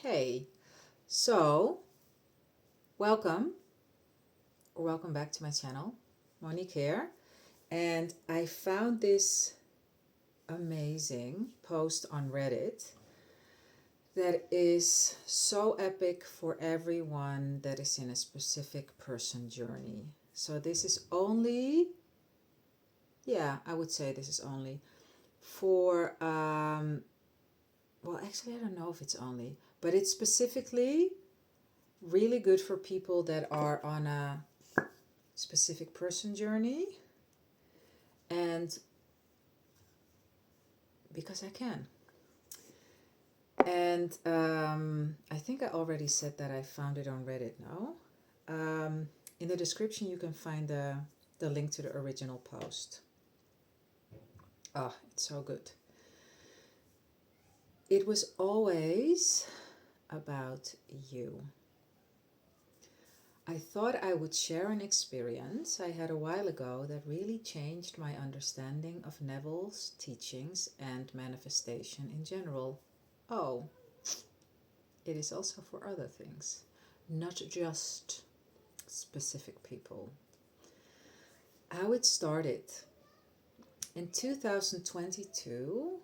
Hey, so welcome or welcome back to my channel, Monique here. And I found this amazing post on Reddit that is so epic for everyone that is in a specific person journey. So this is only, yeah, I would say this is only for, well, actually, I don't know if it's only, but it's specifically really good for people that are on a specific person journey, and because I can. And I think I already said that I found it on Reddit now. In the description, you can find the link to the original post. Oh, it's so good. It was always about you. I thought I would share an experience I had a while ago that really changed my understanding of Neville's teachings and manifestation in general. Oh, it is also for other things, not just specific people. How it started. In 2022,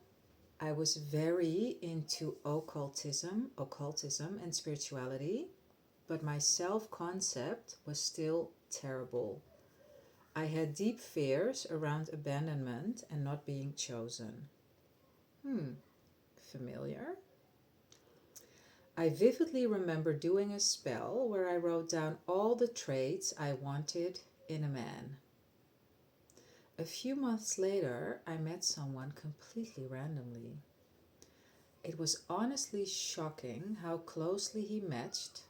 I was very into occultism and spirituality, but my self-concept was still terrible. I had deep fears around abandonment and not being chosen. Familiar? I vividly remember doing a spell where I wrote down all the traits I wanted in a man. A few months later, I met someone completely randomly. It was honestly shocking how closely he matched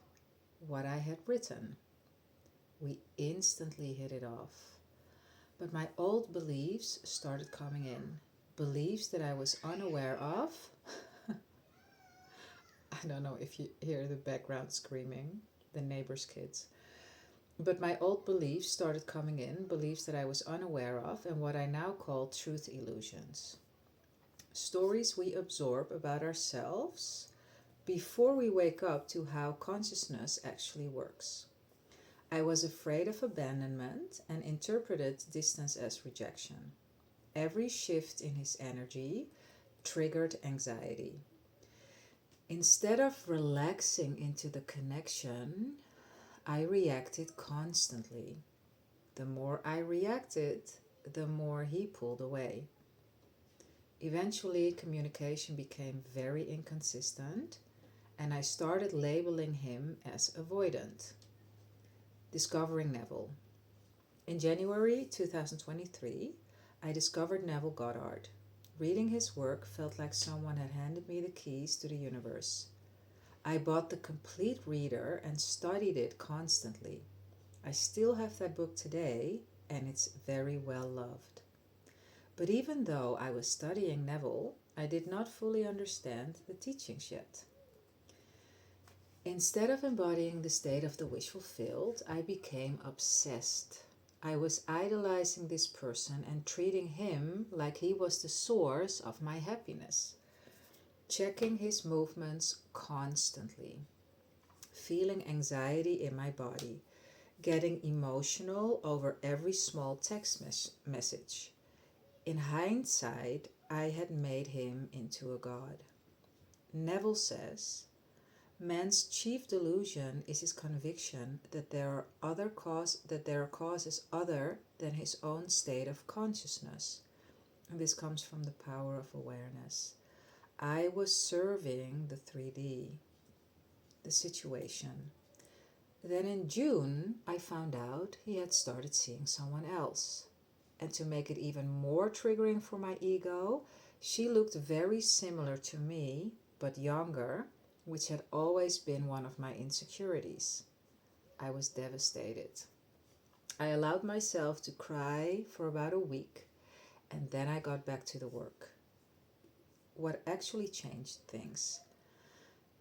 what I had written. We instantly hit it off. But my old beliefs started coming in. Beliefs that I was unaware of. I don't know if you hear the background screaming, the neighbor's kids. But my old beliefs started coming in, beliefs that I was unaware of, and what I now call truth illusions. Stories we absorb about ourselves before we wake up to how consciousness actually works. I was afraid of abandonment and interpreted distance as rejection. Every shift in his energy triggered anxiety. Instead of relaxing into the connection, I reacted constantly. The more I reacted, the more he pulled away. Eventually, communication became very inconsistent, and I started labeling him as avoidant. Discovering Neville. In January 2023, I discovered Neville Goddard. Reading his work felt like someone had handed me the keys to the universe. I bought the complete reader and studied it constantly. I still have that book today, and it's very well loved. But even though I was studying Neville, I did not fully understand the teachings yet. Instead of embodying the state of the wish fulfilled, I became obsessed. I was idolizing this person and treating him like he was the source of my happiness, checking his movements constantly, feeling anxiety in my body, getting emotional over every small text message. In hindsight, I had made him into a god. Neville says, man's chief delusion is his conviction that there are causes other than his own state of consciousness. And this comes from the power of awareness. I was serving the 3D, the situation. Then in June, I found out he had started seeing someone else. And to make it even more triggering for my ego, she looked very similar to me, but younger, which had always been one of my insecurities. I was devastated. I allowed myself to cry for about a week, and then I got back to the work. What actually changed things?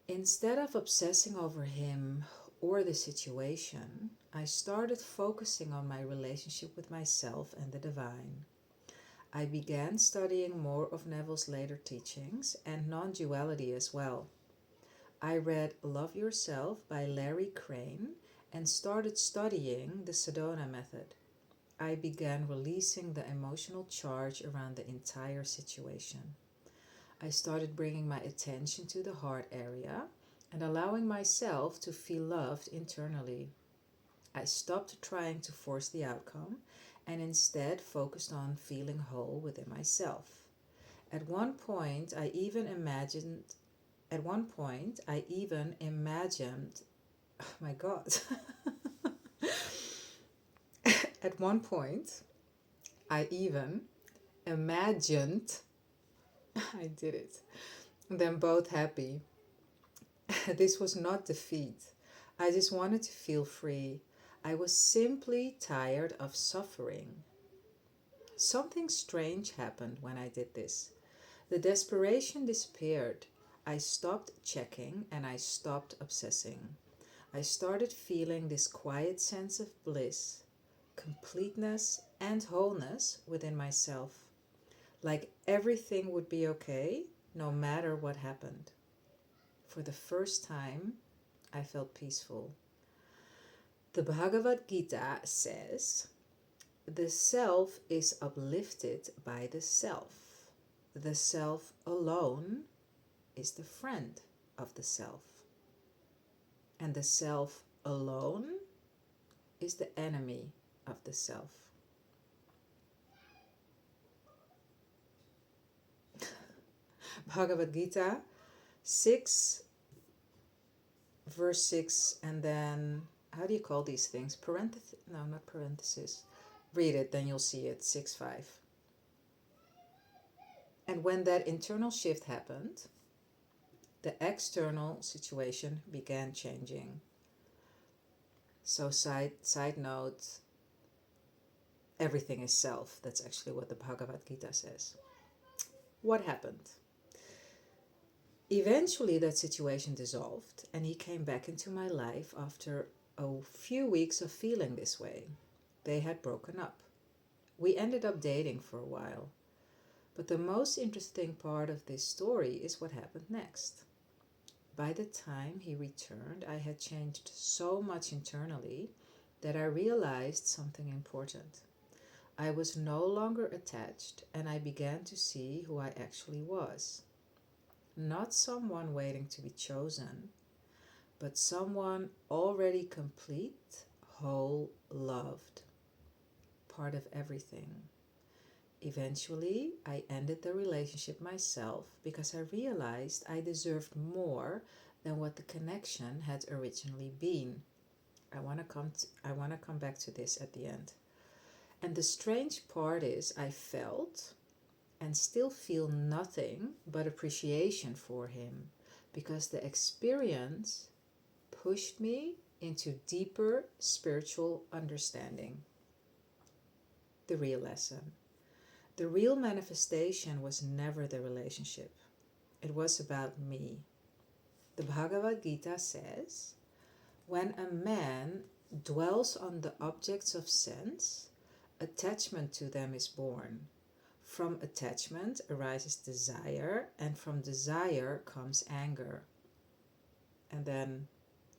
Instead of obsessing over him or the situation, I started focusing on my relationship with myself and the divine. I began studying more of Neville's later teachings and non duality as well. I read Love Yourself by Larry Crane and started studying the Sedona method. I began releasing the emotional charge around the entire situation. I started bringing my attention to the heart area and allowing myself to feel loved internally. I stopped trying to force the outcome and instead focused on feeling whole within myself. At one point, I even imagined, oh my God. At one point, I even imagined, I did it, them both happy. This was not defeat. I just wanted to feel free. I was simply tired of suffering. Something strange happened when I did this. The desperation disappeared. I stopped checking and I stopped obsessing. I started feeling this quiet sense of bliss, completeness, and wholeness within myself. Like everything would be okay no matter what happened. For the first time, I felt peaceful. The Bhagavad Gita says, the self is uplifted by the self. The self alone is the friend of the self. And the self alone is the enemy of the self. Bhagavad Gita 6, verse 6, and then, how do you call these things? Parenthesis? No, not parenthesis. Read it, then you'll see it. 6:5. And when that internal shift happened, the external situation began changing. So side note, everything is self. That's actually what the Bhagavad Gita says. What happened? Eventually that situation dissolved and he came back into my life after a few weeks of feeling this way. They had broken up. We ended up dating for a while. But the most interesting part of this story is what happened next. By the time he returned, I had changed so much internally that I realized something important. I was no longer attached and I began to see who I actually was. Not someone waiting to be chosen, but someone already complete, whole, loved, part of everything. Eventually, I ended the relationship myself because I realized I deserved more than what the connection had originally been. I want to come back to this at the end. And the strange part is I felt and still feel nothing but appreciation for him because the experience pushed me into deeper spiritual understanding. The real lesson. The real manifestation was never the relationship. It was about me. The Bhagavad Gita says, when a man dwells on the objects of sense, attachment to them is born. From attachment arises desire, and from desire comes anger. And then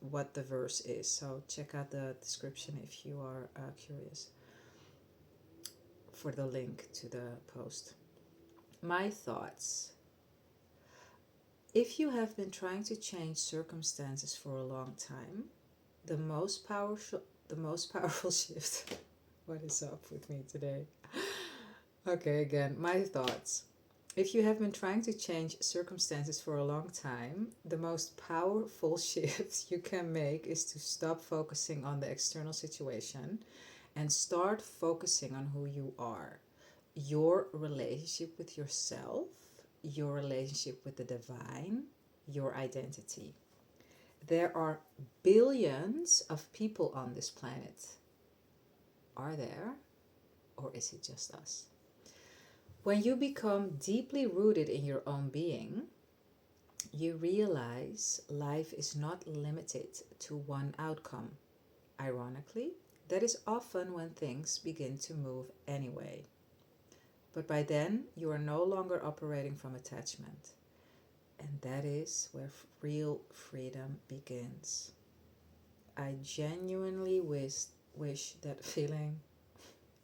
what the verse is. So check out the description if you are curious for the link to the post. My thoughts. If you have been trying to change circumstances for a long time, the most powerful shift. What is up with me today? Okay, again, my thoughts. If you have been trying to change circumstances for a long time, the most powerful shift you can make is to stop focusing on the external situation and start focusing on who you are. Your relationship with yourself, your relationship with the divine, your identity. There are billions of people on this planet. Are there? Or is it just us? When you become deeply rooted in your own being, you realize life is not limited to one outcome. Ironically, that is often when things begin to move anyway. But by then, you are no longer operating from attachment. And that is where real freedom begins. I genuinely wish that feeling.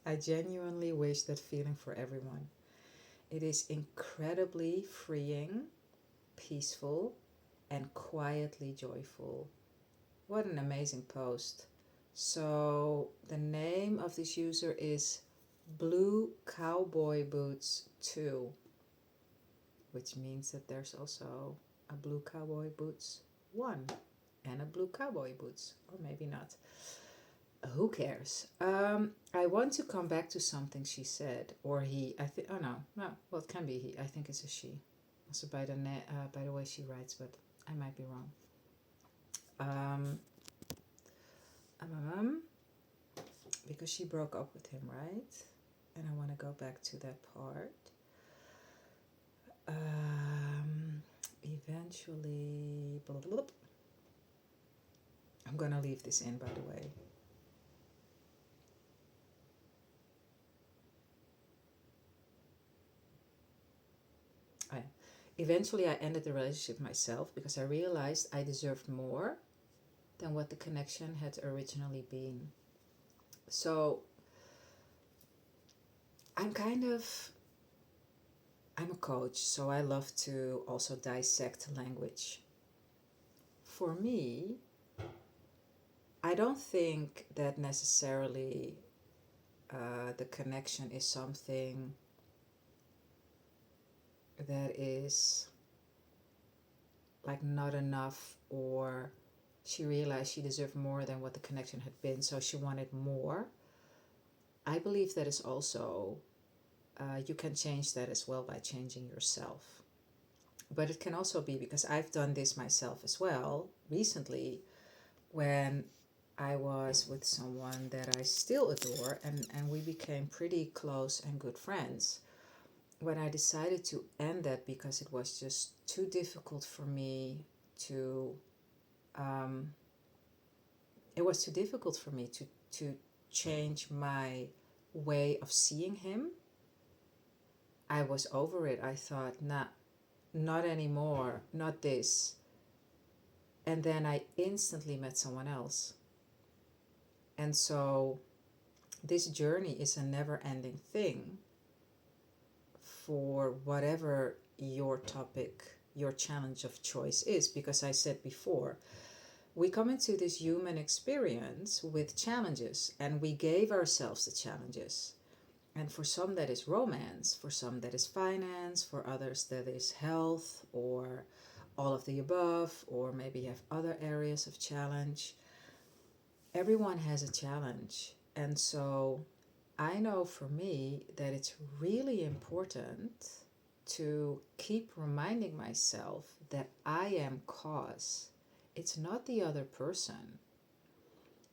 I genuinely wish that feeling for everyone. It is incredibly freeing, peaceful, and quietly joyful. What an amazing post. So the name of this user is Blue Cowboy Boots 2, which means that there's also a Blue Cowboy Boots 1 and a Blue Cowboy Boots, or maybe not. Who cares? I want to come back to something she said, or he. I think. Oh no. Well, it can be he. I think it's a she. Also by the way she writes, but I might be wrong. Because she broke up with him, right? And I want to go back to that part. Eventually, blah, blah, blah. I'm gonna leave this in, by the way. Eventually, I ended the relationship myself because I realized I deserved more than what the connection had originally been. So I'm a coach, so I love to also dissect language. For me, I don't think that necessarily the connection is something that is like not enough, or she realized she deserved more than what the connection had been, so she wanted more. I believe that is also, you can change that as well by changing yourself. But it can also be, because I've done this myself as well recently, when I was with someone that I still adore, and we became pretty close and good friends. When I decided to end that because it was just too difficult for me to, to change my way of seeing him. I was over it. I thought, nah, not anymore, not this. And then I instantly met someone else. And so this journey is a never-ending thing for whatever your topic, your challenge of choice is. Because I said before, we come into this human experience with challenges, and we gave ourselves the challenges. And for some that is romance, for some that is finance, for others that is health, or all of the above, or maybe you have other areas of challenge. Everyone has a challenge. And so I know for me that it's really important to keep reminding myself that I am cause. It's not the other person.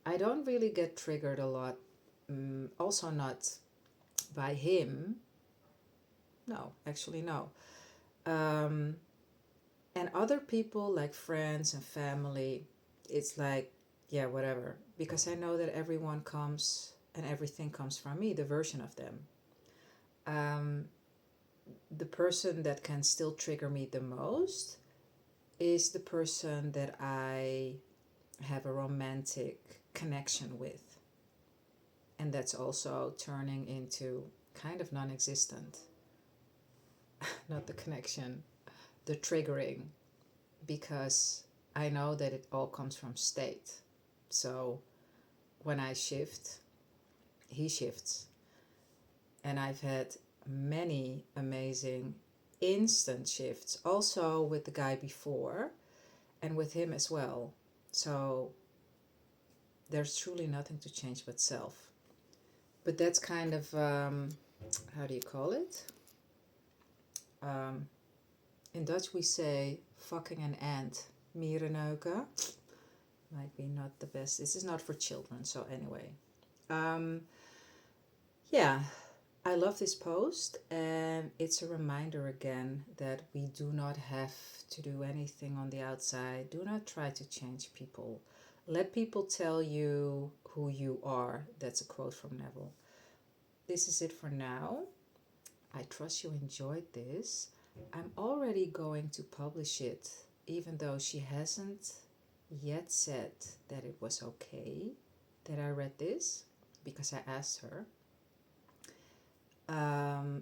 I don't really get triggered a lot, also not by him. No, actually, no. And other people, like friends and family, it's like, yeah, whatever. Because I know that everyone comes and everything comes from me, the version of them. The person that can still trigger me the most is the person that I have a romantic connection with. And that's also turning into kind of non-existent. Not the connection, the triggering, because I know that it all comes from state. So when I shift, he shifts. And I've had many amazing instant shifts, also with the guy before and with him as well. So there's truly nothing to change but self. But that's kind of, how do you call it? In Dutch we say fucking an ant, mierenneuken. Might be not the best. This is not for children, so anyway. Yeah, I love this post, and it's a reminder again that we do not have to do anything on the outside. Do not try to change people. Let people tell you who you are. That's a quote from Neville. This is it for now. I trust you enjoyed this. I'm already going to publish it, even though she hasn't yet said that it was okay that I read this, because I asked her.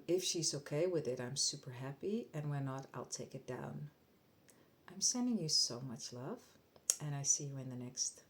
If she's okay with it, I'm super happy, and when not, I'll take it down. I'm sending you so much love, and I see you in the next